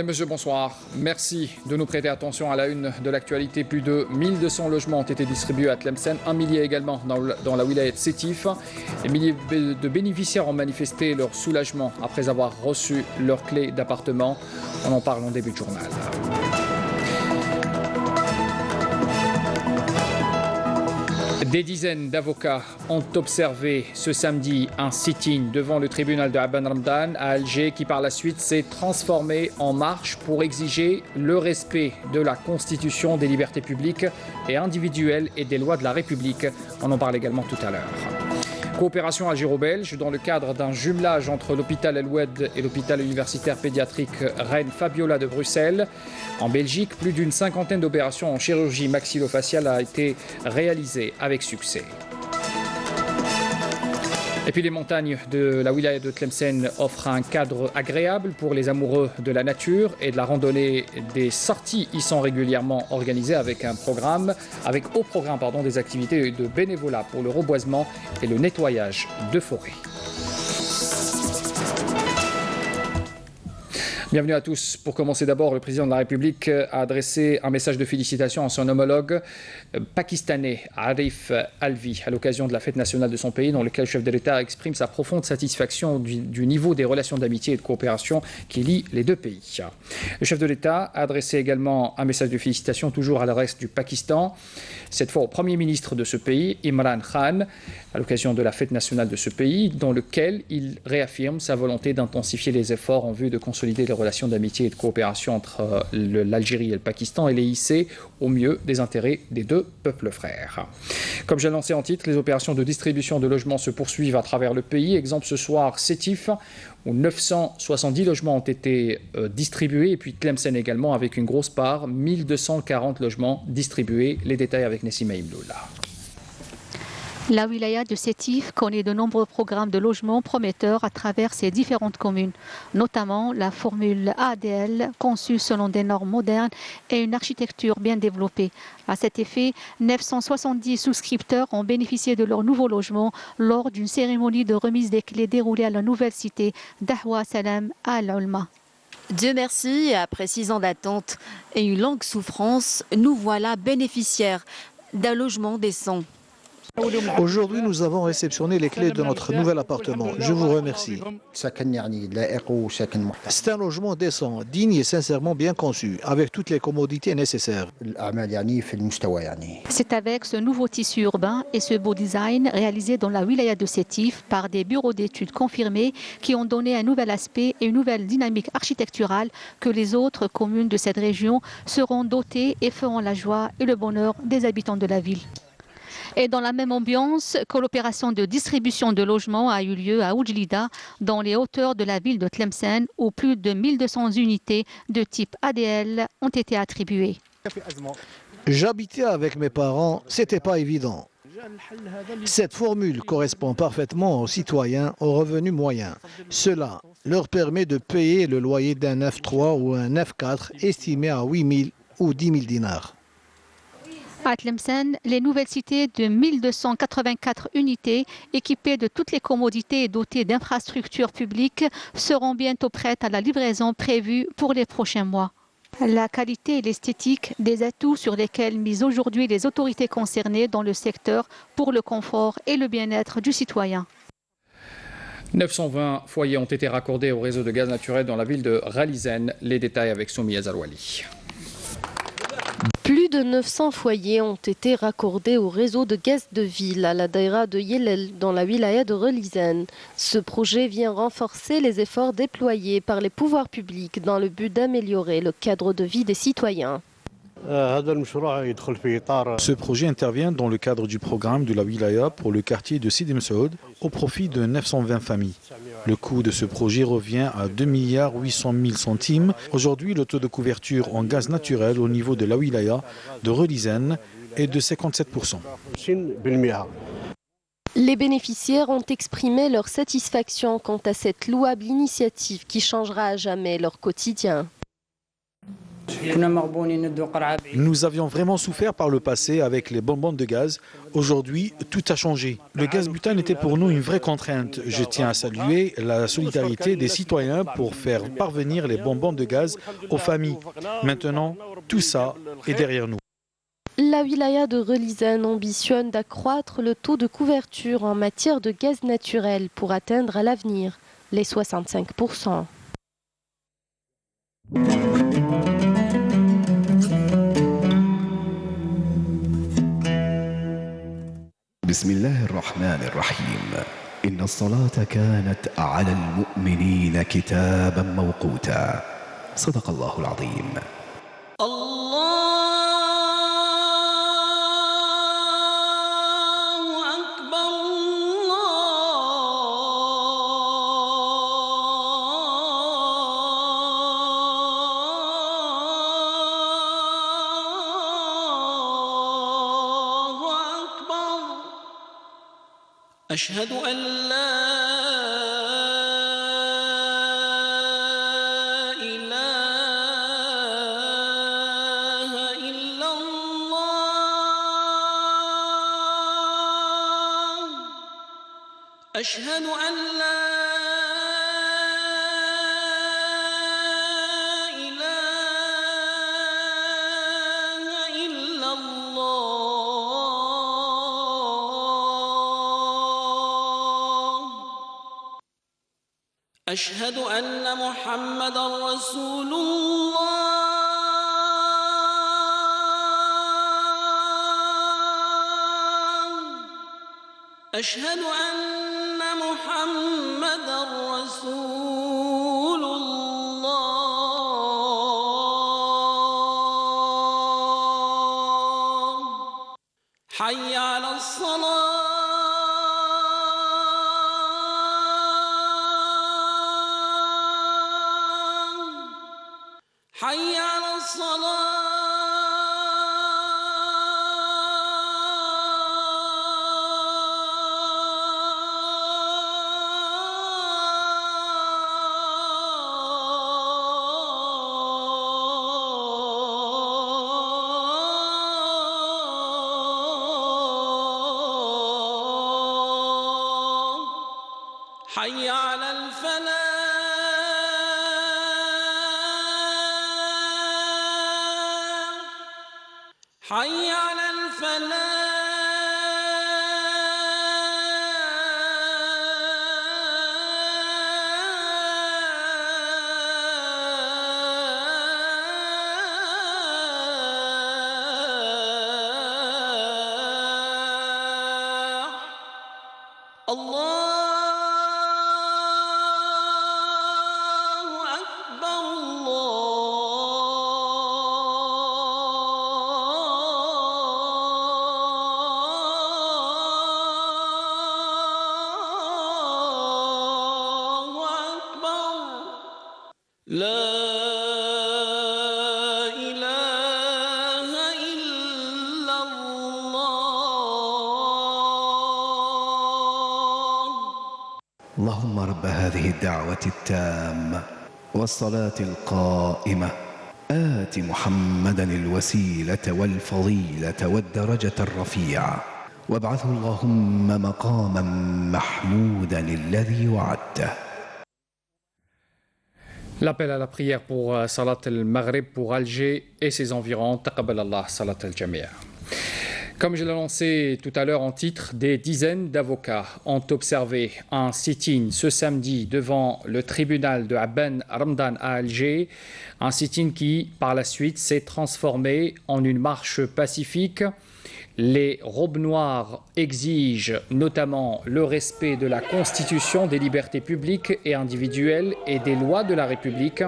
Mesdames, Messieurs, bonsoir. Merci de nous prêter attention à la une de l'actualité. Plus de 1200 logements ont été distribués à Tlemcen, un millier également dans la wilaya de Sétif. Des milliers de bénéficiaires ont manifesté leur soulagement après avoir reçu leurs clés d'appartement. On en parle en début de journal. Des dizaines d'avocats ont observé ce samedi un sit-in devant le tribunal de Aban Ramdan à Alger qui par la suite s'est transformé en marche pour exiger le respect de la Constitution, des libertés publiques et individuelles et des lois de la République. On en parle également tout à l'heure. Coopération algéro-belge dans le cadre d'un jumelage entre l'hôpital El Oued et l'hôpital universitaire pédiatrique Reine Fabiola de Bruxelles. En Belgique, plus d'une cinquantaine d'opérations en chirurgie maxillofaciale a été réalisée avec succès. Et puis les montagnes de la wilaya de Tlemcen offrent un cadre agréable pour les amoureux de la nature et de la randonnée. Des sorties y sont régulièrement organisées avec au programme des activités de bénévolat pour le reboisement et le nettoyage de forêts. Bienvenue à tous. Pour commencer d'abord, le président de la République a adressé un message de félicitations à son homologue pakistanais Arif Alvi à l'occasion de la fête nationale de son pays, dans lequel le chef de l'État exprime sa profonde satisfaction du niveau des relations d'amitié et de coopération qui lient les deux pays. Le chef de l'État a adressé également un message de félicitations toujours à l'adresse du Pakistan, cette fois au Premier ministre de ce pays, Imran Khan, à l'occasion de la fête nationale de ce pays, dans lequel il réaffirme sa volonté d'intensifier les efforts en vue de consolider les relations d'amitié et de coopération entre l'Algérie et le Pakistan et les hisser au mieux des intérêts des deux peuples frères. Comme j'ai annoncé en titre, les opérations de distribution de logements se poursuivent à travers le pays. Exemple ce soir, Sétif, où 970 logements ont été distribués, et puis Tlemcen également, avec une grosse part, 1240 logements distribués. Les détails avec Nessima Imloula. La wilaya de Sétif connaît de nombreux programmes de logement prometteurs à travers ses différentes communes, notamment la formule ADL conçue selon des normes modernes et une architecture bien développée. À cet effet, 970 souscripteurs ont bénéficié de leur nouveau logement lors d'une cérémonie de remise des clés déroulée à la nouvelle cité d'Ahwa Salam à Al-Ulma. Dieu merci, après 6 ans d'attente et une longue souffrance, nous voilà bénéficiaires d'un logement décent. Aujourd'hui, nous avons réceptionné les clés de notre nouvel appartement. Je vous remercie. C'est un logement décent, digne et sincèrement bien conçu, avec toutes les commodités nécessaires. C'est avec ce nouveau tissu urbain et ce beau design réalisé dans la wilaya de Sétif par des bureaux d'études confirmés qui ont donné un nouvel aspect et une nouvelle dynamique architecturale que les autres communes de cette région seront dotées et feront la joie et le bonheur des habitants de la ville. Et dans la même ambiance que l'opération de distribution de logements a eu lieu à Oujlida, dans les hauteurs de la ville de Tlemcen, où plus de 1200 unités de type ADL ont été attribuées. J'habitais avec mes parents, c'était pas évident. Cette formule correspond parfaitement aux citoyens aux revenus moyens. Cela leur permet de payer le loyer d'un F3 ou un F4 estimé à 8 000 ou 10 000 dinars. À Tlemcen, les nouvelles cités de 1284 unités équipées de toutes les commodités et dotées d'infrastructures publiques seront bientôt prêtes à la livraison prévue pour les prochains mois. La qualité et l'esthétique, des atouts sur lesquels misent aujourd'hui les autorités concernées dans le secteur pour le confort et le bien-être du citoyen. 920 foyers ont été raccordés au réseau de gaz naturel dans la ville de Ralizen. Les détails avec Soumi Azarwali. Plus de 900 foyers ont été raccordés au réseau de gaz de ville à la daïra de Yelel dans la wilaya de Ralizen. Ce projet vient renforcer les efforts déployés par les pouvoirs publics dans le but d'améliorer le cadre de vie des citoyens. Ce projet intervient dans le cadre du programme de la wilaya pour le quartier de Sidi Messaoud au profit de 920 familles. Le coût de ce projet revient à 2 800 000 centimes. Aujourd'hui, le taux de couverture en gaz naturel au niveau de la wilaya de Ralizen est de 57%. Les bénéficiaires ont exprimé leur satisfaction quant à cette louable initiative qui changera à jamais leur quotidien. Nous avions vraiment souffert par le passé avec les bonbonnes de gaz. Aujourd'hui, tout a changé. Le gaz butane était pour nous une vraie contrainte. Je tiens à saluer la solidarité des citoyens pour faire parvenir les bonbonnes de gaz aux familles. Maintenant, tout ça est derrière nous. La wilaya de Relizane ambitionne d'accroître le taux de couverture en matière de gaz naturel pour atteindre à l'avenir les 65%. بسم الله الرحمن الرحيم إن الصلاة كانت على المؤمنين كتابا موقوتا صدق الله العظيم. أشهد أن لا إله إلا الله أشهد أن لا أشهد أن محمدًا رسول الله أشهد أن محمدًا رسول الله حي على الصلاة حي على الصلاة حي على الفلاح حي على الفلاح الله أكبر لا إله إلا الله اللهم رب هذه الدعوة التامة والصلاة القائمة آت محمدا الوسيلة والفضيلة والدرجة الرفيعة وابعثه اللهم مقاما محمودا الذي وعدته. L'appel à la prière pour Salat al-Maghrib pour Alger et ses environs. Taqabbal Allah Salat al-Jami'a. Comme je l'ai annoncé tout à l'heure en titre, des dizaines d'avocats ont observé un sit-in ce samedi devant le tribunal de Aben Ramdan à Alger. Un sit-in qui, par la suite, s'est transformé en une marche pacifique. Les robes noires exigent notamment le respect de la Constitution, des libertés publiques et individuelles et des lois de la République.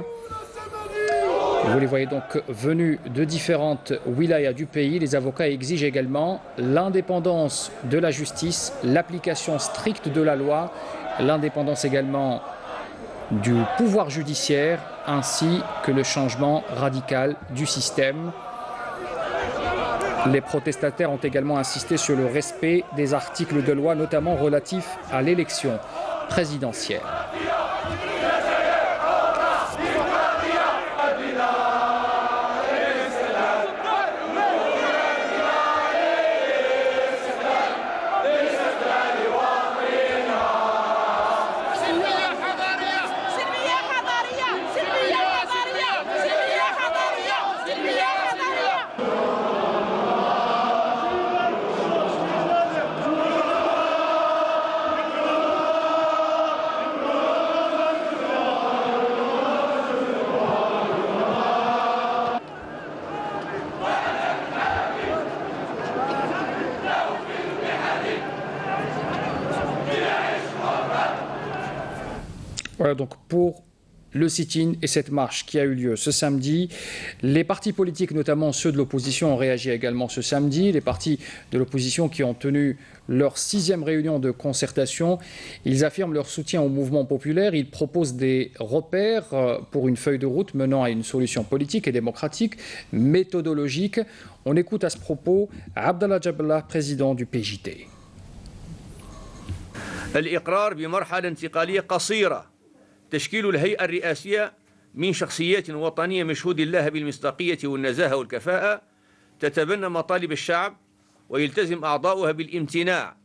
Vous les voyez donc venus de différentes wilayas du pays. Les avocats exigent également l'indépendance de la justice, l'application stricte de la loi, l'indépendance également du pouvoir judiciaire ainsi que le changement radical du système. Les protestataires ont également insisté sur le respect des articles de loi, notamment relatifs à l'élection présidentielle. Voilà donc pour le sit-in et cette marche qui a eu lieu ce samedi. Les partis politiques, notamment ceux de l'opposition, ont réagi également ce samedi. Les partis de l'opposition qui ont tenu leur 6e réunion de concertation, ils affirment leur soutien au mouvement populaire. Ils proposent des repères pour une feuille de route menant à une solution politique et démocratique, méthodologique. On écoute à ce propos Abdallah Jabla, président du PJT. الإقرار بمرحلة انتقالية قصيرة تشكيل الهيئة الرئاسية من شخصيات وطنية مشهود لها بالمصداقية والنزاهة والكفاءة تتبنى مطالب الشعب ويلتزم أعضاؤها بالامتناع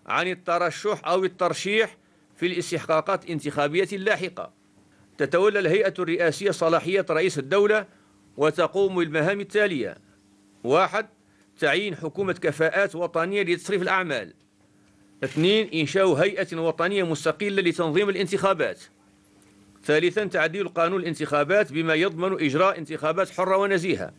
عن الترشح أو الترشيح في الاستحقاقات الانتخابية اللاحقة. تتولى الهيئة الرئاسية صلاحيات رئيس الدولة وتقوم بالمهام التالية: 1. تعيين حكومة كفاءات وطنية لتصريف الأعمال. 2. إنشاء هيئة وطنية مستقلة لتنظيم الانتخابات. 3. تعديل قانون الانتخابات بما يضمن إجراء انتخابات حرة ونزيهة.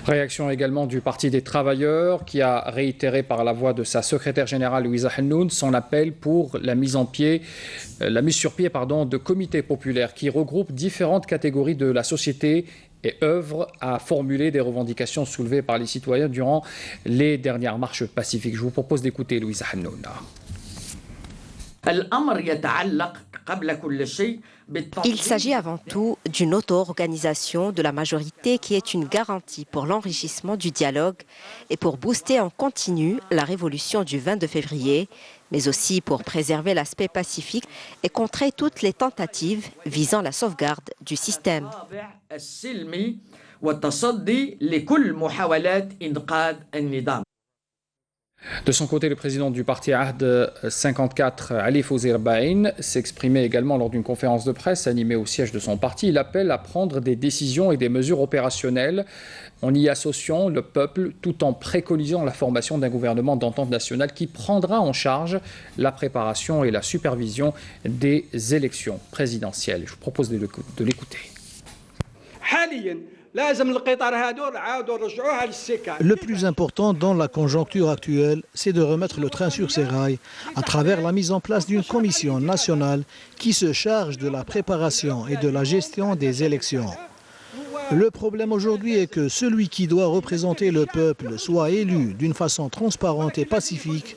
Réaction également du Parti des travailleurs qui a réitéré par la voix de sa secrétaire générale Louisa Hennoun son appel pour la mise sur pied de comités populaires qui regroupent différentes catégories de la société et œuvrent à formuler des revendications soulevées par les citoyens durant les dernières marches pacifiques. Je vous propose d'écouter Louisa Hennoun. Il s'agit avant tout d'une auto-organisation de la majorité qui est une garantie pour l'enrichissement du dialogue et pour booster en continu la révolution du 22 février, mais aussi pour préserver l'aspect pacifique et contrer toutes les tentatives visant la sauvegarde du système. De son côté, le président du parti Ahd 54, Ali Fawzi Rabbain, s'exprimait également lors d'une conférence de presse animée au siège de son parti. Il appelle à prendre des décisions et des mesures opérationnelles en y associant le peuple tout en préconisant la formation d'un gouvernement d'entente nationale qui prendra en charge la préparation et la supervision des élections présidentielles. Je vous propose de l'écouter. Le plus important dans la conjoncture actuelle, c'est de remettre le train sur ses rails à travers la mise en place d'une commission nationale qui se charge de la préparation et de la gestion des élections. Le problème aujourd'hui est que celui qui doit représenter le peuple soit élu d'une façon transparente et pacifique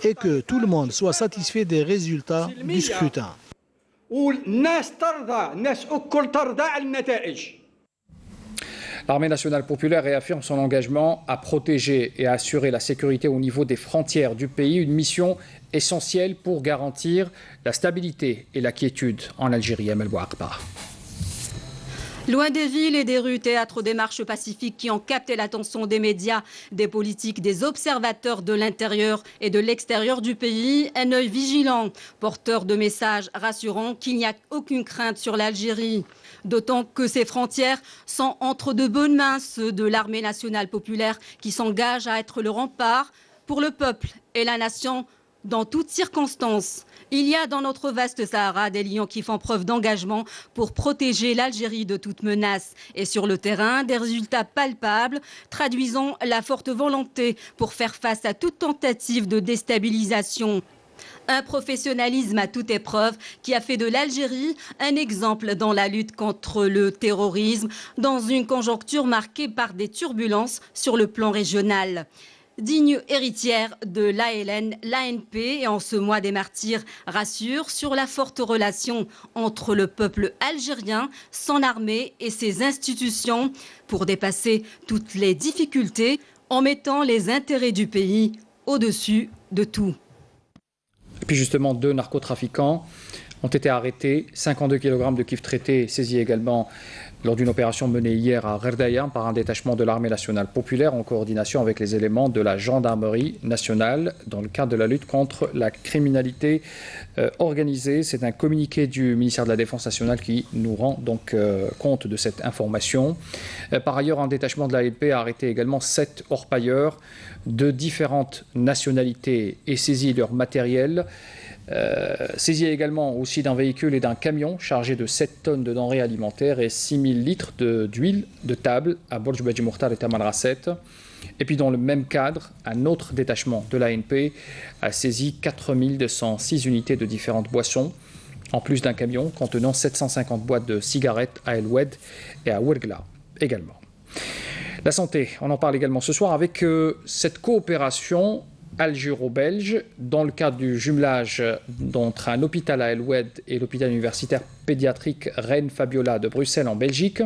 et que tout le monde soit satisfait des résultats du scrutin. L'armée nationale populaire réaffirme son engagement à protéger et à assurer la sécurité au niveau des frontières du pays, une mission essentielle pour garantir la stabilité et la quiétude en Algérie. Amel Bouakba. Loin des villes et des rues, théâtre des marches pacifiques qui ont capté l'attention des médias, des politiques, des observateurs de l'intérieur et de l'extérieur du pays, un œil vigilant, porteur de messages rassurants qu'il n'y a aucune crainte sur l'Algérie. D'autant que ces frontières sont entre de bonnes mains, ceux de l'armée nationale populaire qui s'engage à être le rempart pour le peuple et la nation dans toutes circonstances. Il y a dans notre vaste Sahara des lions qui font preuve d'engagement pour protéger l'Algérie de toute menace. Et sur le terrain, des résultats palpables traduisant la forte volonté pour faire face à toute tentative de déstabilisation. Un professionnalisme à toute épreuve qui a fait de l'Algérie un exemple dans la lutte contre le terrorisme, dans une conjoncture marquée par des turbulences sur le plan régional. Digne héritière de l'ALN, l'ANP et en ce mois des martyrs rassure sur la forte relation entre le peuple algérien, son armée et ses institutions pour dépasser toutes les difficultés en mettant les intérêts du pays au-dessus de tout. Et puis justement, 2 narcotrafiquants ont été arrêtés, 52 kg de kif traité saisis également lors d'une opération menée hier à Gherdaïa par un détachement de l'armée nationale populaire en coordination avec les éléments de la gendarmerie nationale dans le cadre de la lutte contre la criminalité organisée. C'est un communiqué du ministère de la Défense nationale qui nous rend donc compte de cette information. Par ailleurs, un détachement de l'ANP a arrêté également 7 orpailleurs de différentes nationalités et saisi leur matériel. Saisi également aussi d'un véhicule et d'un camion chargé de 7 tonnes de denrées alimentaires et 6000 litres d'huile de table à Borj Badji Mokhtar et Tamal Rasset. Et puis dans le même cadre, un autre détachement de l'ANP a saisi 4206 unités de différentes boissons en plus d'un camion contenant 750 boîtes de cigarettes à El Oued et à Ouergla également. La santé, on en parle également ce soir avec cette coopération algéro-belge dans le cadre du jumelage entre un hôpital à El Oued et l'hôpital universitaire pédiatrique Reine Fabiola de Bruxelles en Belgique.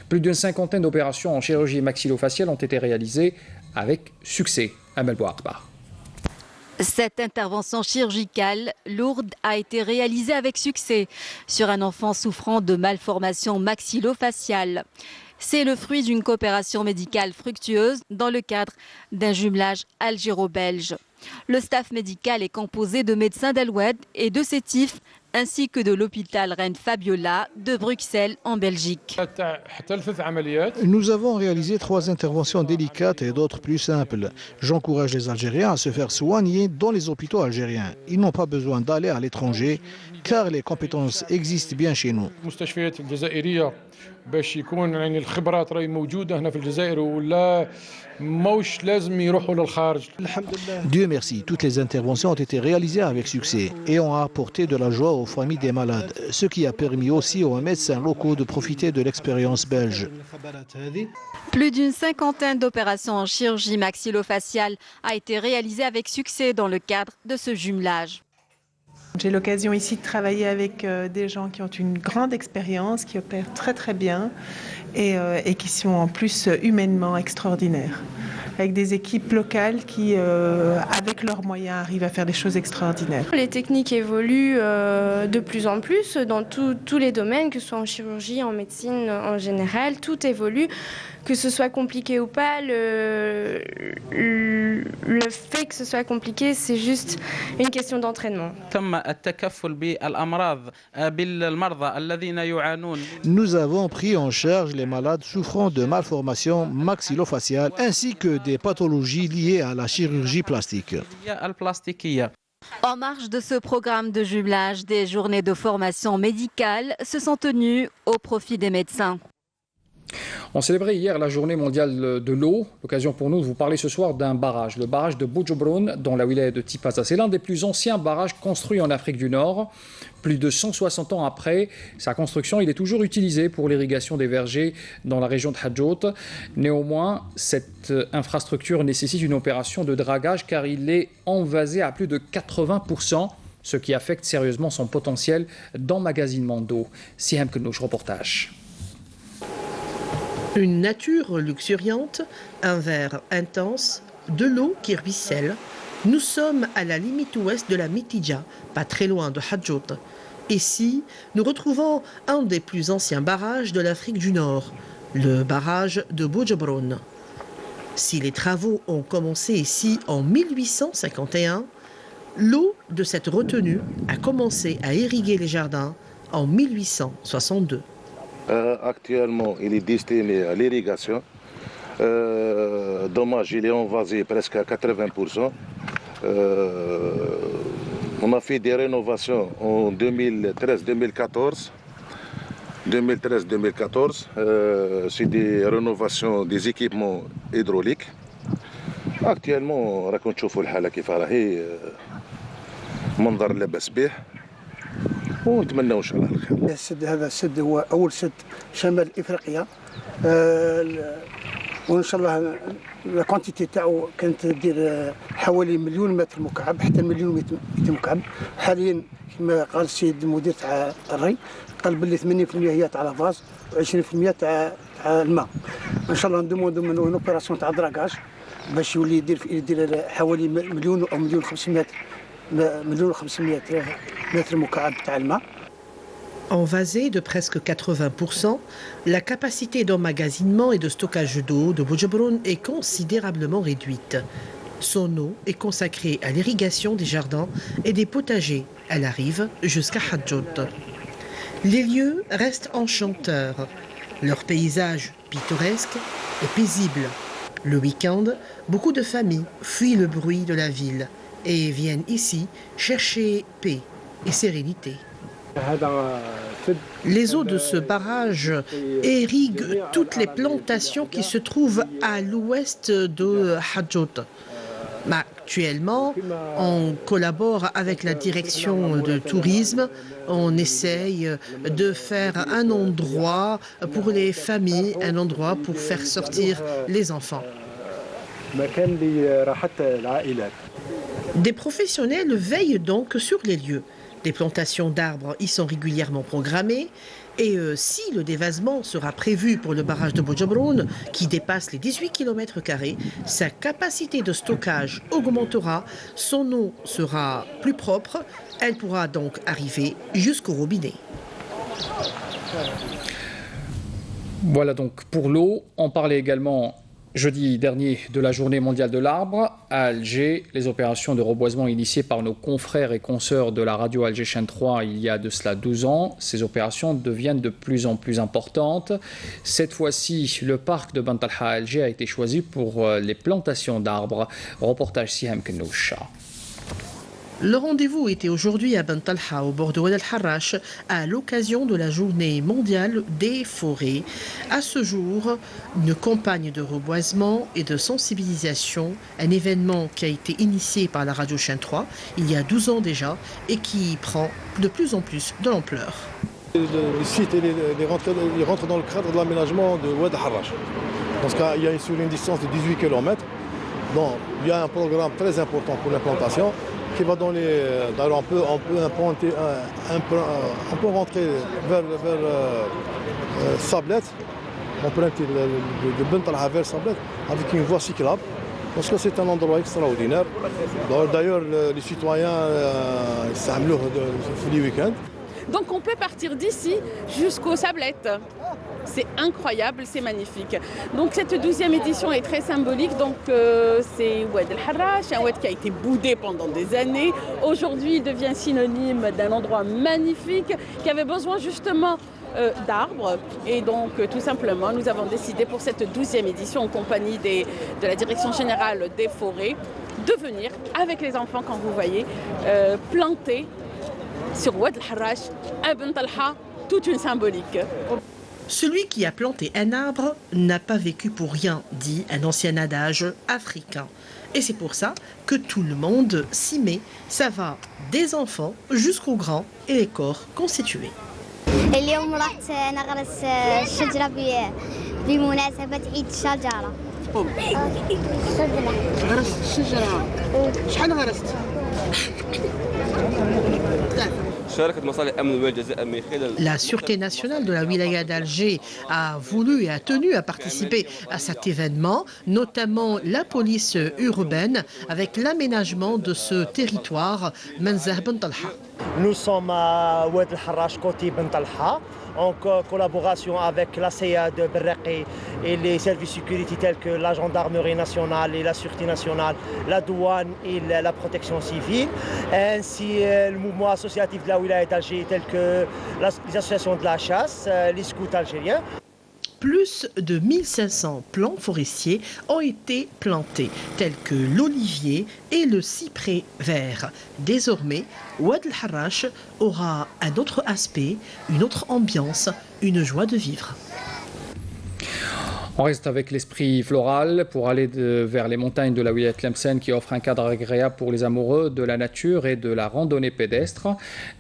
Plus d'une cinquantaine d'opérations en chirurgie maxillofaciale ont été réalisées avec succès. Amel Bouakba. Cette intervention chirurgicale lourde a été réalisée avec succès sur un enfant souffrant de malformations maxillofaciales. C'est le fruit d'une coopération médicale fructueuse dans le cadre d'un jumelage algéro-belge. Le staff médical est composé de médecins d'El Oued et de Sétif, ainsi que de l'hôpital Reine Fabiola de Bruxelles en Belgique. Nous avons réalisé 3 interventions délicates et d'autres plus simples. J'encourage les Algériens à se faire soigner dans les hôpitaux algériens. Ils n'ont pas besoin d'aller à l'étranger car les compétences existent bien chez nous. باش يكون يعني الخبرات راهي موجوده هنا في الجزائر ولا موش لازم يروحوا للخارج. Dieu merci, toutes les interventions ont été réalisées avec succès et ont apporté de la joie aux familles des malades, ce qui a permis aussi aux médecins locaux de profiter de l'expérience belge. Plus d'une cinquantaine d'opérations en chirurgie maxillofaciale a été réalisée avec succès dans le cadre de ce jumelage. J'ai l'occasion ici de travailler avec des gens qui ont une grande expérience, qui opèrent très très bien et qui sont en plus humainement extraordinaires. Avec des équipes locales qui, avec leurs moyens, arrivent à faire des choses extraordinaires. Les techniques évoluent de plus en plus dans tous les domaines, que ce soit en chirurgie, en médecine, en général, tout évolue. Que ce soit compliqué ou pas, le fait que ce soit compliqué, c'est juste une question d'entraînement. Nous avons pris en charge les malades souffrant de malformations maxillofaciales ainsi que des pathologies liées à la chirurgie plastique. En marge de ce programme de jumelage, des journées de formation médicale se sont tenues au profit des médecins. On célébrait hier la journée mondiale de l'eau. L'occasion pour nous de vous parler ce soir d'un barrage, le barrage de Boudjobroun, dans la wilaya de Tipaza. C'est l'un des plus anciens barrages construits en Afrique du Nord. Plus de 160 ans après sa construction, il est toujours utilisé pour l'irrigation des vergers dans la région de Hadjout. Néanmoins, cette infrastructure nécessite une opération de dragage car il est envasé à plus de 80%, ce qui affecte sérieusement son potentiel d'emmagasinement d'eau. Sihem Knouch, reportage. Une nature luxuriante, un vert intense, de l'eau qui ruisselle. Nous sommes à la limite ouest de la Mitidja, pas très loin de Hadjout. Ici, nous retrouvons un des plus anciens barrages de l'Afrique du Nord, le barrage de Boudjobroun. Si les travaux ont commencé ici en 1851, l'eau de cette retenue a commencé à irriguer les jardins en 1862. Actuellement, il est destiné à l'irrigation. Dommage, il est envasé presque à 80%. On a fait des rénovations en 2013-2014. 2013-2014, c'est des rénovations des équipements hydrauliques. Actuellement, راكم تشوفوا الحالة كيف راهي منظر لاباس به. ونتمنى ان شاء الله الخير. السد هذا السد هو اول سد شمال افريقيا وان شاء الله الكونتيتي تاعو كانت تدير حوالي 1,000,000 متر مكعب حتى 1,000,000 متر مكعب. حاليا كما قال السيد المدير تاع الري قال باللي 80% هي تاع لافاز و20% تاع الماء. ان شاء الله ندوموندو من اون اوبيراسيون تاع دراكاج باش يولي يدير حوالي 1,000,000 او 1,500,000 mètres مكعب تاع الماء. Envasé de presque 80%, la capacité d'emmagasinement et de stockage d'eau de Boudjobroun est considérablement réduite. Son eau est consacrée à l'irrigation des jardins et des potagers. Elle arrive jusqu'à Hadjout. Les lieux restent enchanteurs. Leur paysage pittoresque est paisible. Le week-end, beaucoup de familles fuient le bruit de la ville et viennent ici chercher paix et sérénité. Les eaux de ce barrage irriguent toutes les plantations qui se trouvent à l'ouest de Hadjout. Actuellement, on collabore avec la direction de tourisme. On essaye de faire un endroit pour les familles, un endroit pour faire sortir les enfants. Des professionnels veillent donc sur les lieux. Des plantations d'arbres y sont régulièrement programmées. Et si le dévasement sera prévu pour le barrage de Bojabroun, qui dépasse les 18 km², sa capacité de stockage augmentera, son eau sera plus propre, elle pourra donc arriver jusqu'au robinet. Voilà donc pour l'eau. On parlait également jeudi dernier de la journée mondiale de l'arbre. À Alger, les opérations de reboisement initiées par nos confrères et consoeurs de la radio Alger Chaîne 3 il y a de cela 12 ans, ces opérations deviennent de plus en plus importantes. Cette fois-ci, le parc de Bentalha à Alger a été choisi pour les plantations d'arbres. Reportage Siham Knoucha. Le rendez-vous était aujourd'hui à Bentalha, au bord de Oued el-Harrach, à l'occasion de la journée mondiale des forêts. À ce jour, une campagne de reboisement et de sensibilisation, un événement qui a été initié par la radio Chaîne 3 il y a 12 ans déjà et qui prend de plus en plus de l'ampleur. Le site il rentre dans le cadre de l'aménagement de Oued el-Harrach. Dans ce cas, il y a sur une distance de 18 km. Donc, il y a un programme très important pour l'implantation qui va dans les... On peut rentrer vers Sablette, emprunter de Bentalha vers Sablette avec une voie cyclable. Parce que c'est un endroit extraordinaire. D'ailleurs, les citoyens s'amusent le week-end. Donc on peut partir d'ici jusqu'aux Sablettes. C'est incroyable, c'est magnifique. Donc cette 12e édition est très symbolique. Donc c'est Oued el-Harrach, un Oued qui a été boudé pendant des années. Aujourd'hui, il devient synonyme d'un endroit magnifique qui avait besoin justement d'arbres. Et donc tout simplement, nous avons décidé pour cette 12e édition en compagnie de la Direction Générale des Forêts de venir avec les enfants, quand vous voyez, planter sur Oued el-Harrach, à Bentalha, toute une symbolique. Celui qui a planté un arbre n'a pas vécu pour rien, dit un ancien adage africain. Et c'est pour ça que tout le monde s'y met. Ça va des enfants jusqu'aux grands et les corps constitués. اليوم رحت نغرس شجرة بمناسبة عيد الشجرة. غرست شجرة. شحال غرست؟ La Sûreté nationale de la wilaya d'Alger a voulu et a tenu à participer à cet événement, notamment la police urbaine, avec l'aménagement de ce territoire, Menzah Bentalha. Nous sommes à Oued el-Harrach, côté Bentalha, en collaboration avec la CIA de Berraqi et les services de sécurité tels que la gendarmerie nationale et la sûreté nationale, la douane et la protection civile, ainsi le mouvement associatif de la wilaya d'Alger tels que les associations de la chasse, les scouts algériens. Plus de 1500 plants forestiers ont été plantés, tels que l'olivier et le cyprès vert. Désormais, Oued el-Harrach aura un autre aspect, une autre ambiance, une joie de vivre. On reste avec l'esprit floral pour aller vers les montagnes de la wilaya Tlemcen qui offrent un cadre agréable pour les amoureux de la nature et de la randonnée pédestre.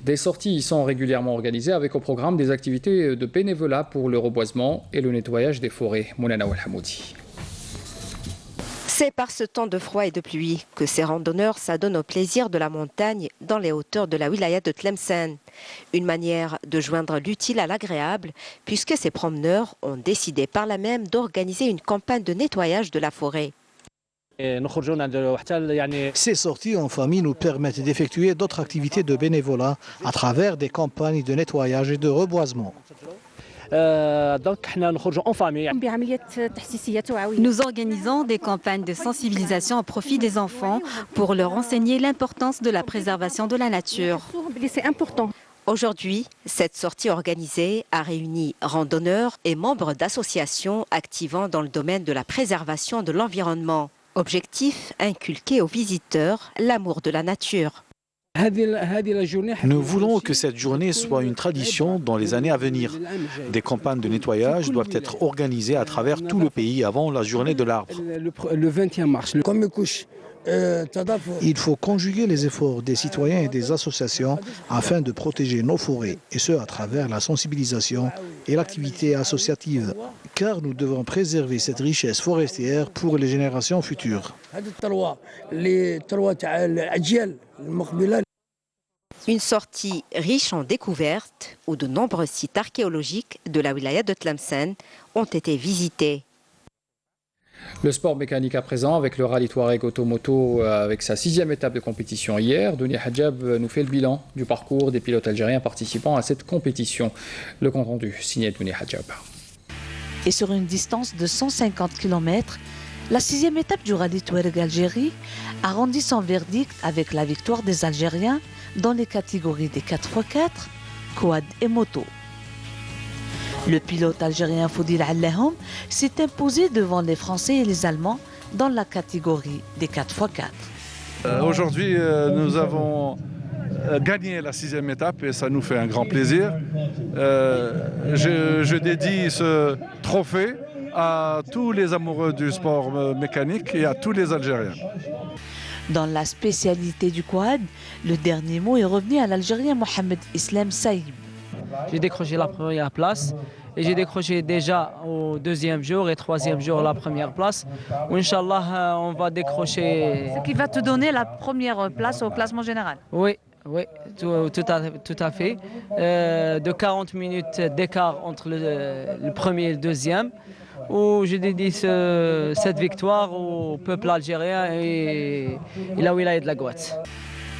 Des sorties y sont régulièrement organisées avec au programme des activités de bénévolat pour le reboisement et le nettoyage des forêts. Mounana Walhamoudi. C'est par ce temps de froid et de pluie que ces randonneurs s'adonnent au plaisir de la montagne dans les hauteurs de la wilaya de Tlemcen. Une manière de joindre l'utile à l'agréable puisque ces promeneurs ont décidé par là même d'organiser une campagne de nettoyage de la forêt. Ces sorties en famille nous permettent d'effectuer d'autres activités de bénévolat à travers des campagnes de nettoyage et de reboisement. Nous organisons des campagnes de sensibilisation au profit des enfants pour leur enseigner l'importance de la préservation de la nature. C'est important. Aujourd'hui, cette sortie organisée a réuni randonneurs et membres d'associations activant dans le domaine de la préservation de l'environnement. Objectif, inculquer aux visiteurs l'amour de la nature. Nous voulons que cette journée soit une tradition dans les années à venir. Des campagnes de nettoyage doivent être organisées à travers tout le pays avant la journée de l'arbre. Le 21 mars, comme couche Il faut conjuguer les efforts des citoyens et des associations afin de protéger nos forêts, et ce à travers la sensibilisation et l'activité associative, car nous devons préserver cette richesse forestière pour les générations futures. Une sortie riche en découvertes où de nombreux sites archéologiques de la wilaya de Tlemcen ont été visités. Le sport mécanique à présent avec le rallye Touareg Automoto avec sa 6e étape de compétition hier. Dounia Hadjab nous fait le bilan du parcours des pilotes algériens participant à cette compétition. Le compte rendu signé Dounia Hadjab. Et sur une distance de 150 km, la 6e étape du rallye Touareg Algérie a rendu son verdict avec la victoire des Algériens dans les catégories des 4x4, quad et moto. Le pilote algérien Fodil Allahoum s'est imposé devant les Français et les Allemands dans la catégorie des 4x4. Aujourd'hui, nous avons gagné la 6e étape et ça nous fait un grand plaisir. Je dédie ce trophée à tous les amoureux du sport mécanique et à tous les Algériens. Dans la spécialité du quad, le dernier mot est revenu à l'Algérien Mohamed Islam Saïb. J'ai décroché la première place et j'ai décroché déjà au 2e jour et 3e jour la première place. Inch'Allah, on va décrocher... Ce qui va te donner la première place au classement général. Oui, tout à fait. De 40 minutes d'écart entre le premier et le deuxième, où je dédie cette victoire au peuple algérien et la wilaya de la Gouette.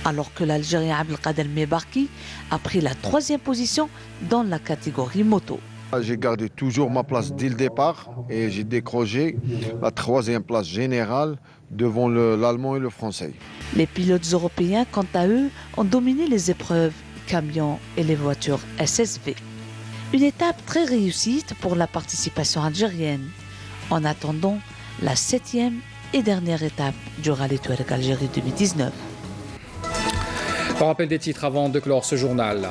Alors que l'Algérien Abdelkader Mebarki a pris la 3e position dans la catégorie moto. J'ai gardé toujours ma place dès le départ et j'ai décroché la 3e place générale devant l'Allemand et le Français. Les pilotes européens, quant à eux, ont dominé les épreuves camions et les voitures SSV. Une étape très réussie pour la participation algérienne. En attendant la 7e et dernière étape du rallye Touareg Algérie 2019. Par rappel des titres avant de clore ce journal.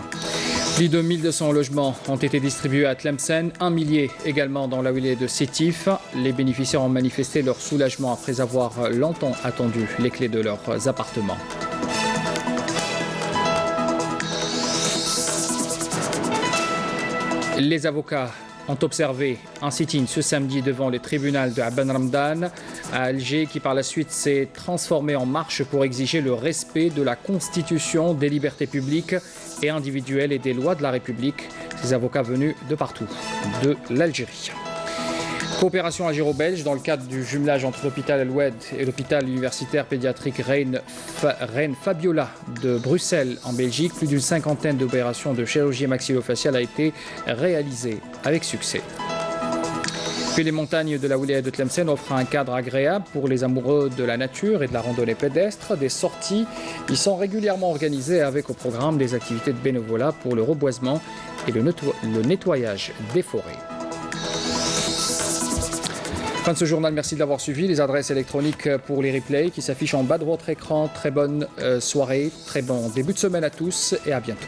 Plus de 1200 logements ont été distribués à Tlemcen, 1 millier également dans la wilaya de Sétif. Les bénéficiaires ont manifesté leur soulagement après avoir longtemps attendu les clés de leurs appartements. Les avocats ont observé un sit-in ce samedi devant le tribunal de Aban Ramdan à Alger qui par la suite s'est transformé en marche pour exiger le respect de la Constitution, des libertés publiques et individuelles et des lois de la République. Ces avocats venus de partout, de l'Algérie. Coopération algéro-belge dans le cadre du jumelage entre l'hôpital El-Oued et l'hôpital universitaire pédiatrique Reine Fabiola de Bruxelles en Belgique. Plus d'une cinquantaine d'opérations de chirurgie maxillofaciale a été réalisée avec succès. Puis les montagnes de la wilaya de Tlemcen offrent un cadre agréable pour les amoureux de la nature et de la randonnée pédestre. Des sorties y sont régulièrement organisées avec au programme des activités de bénévolat pour le reboisement et le nettoyage des forêts. Fin de ce journal, merci de l'avoir suivi. Les adresses électroniques pour les replays qui s'affichent en bas de votre écran. Très bonne soirée, très bon début de semaine à tous et à bientôt.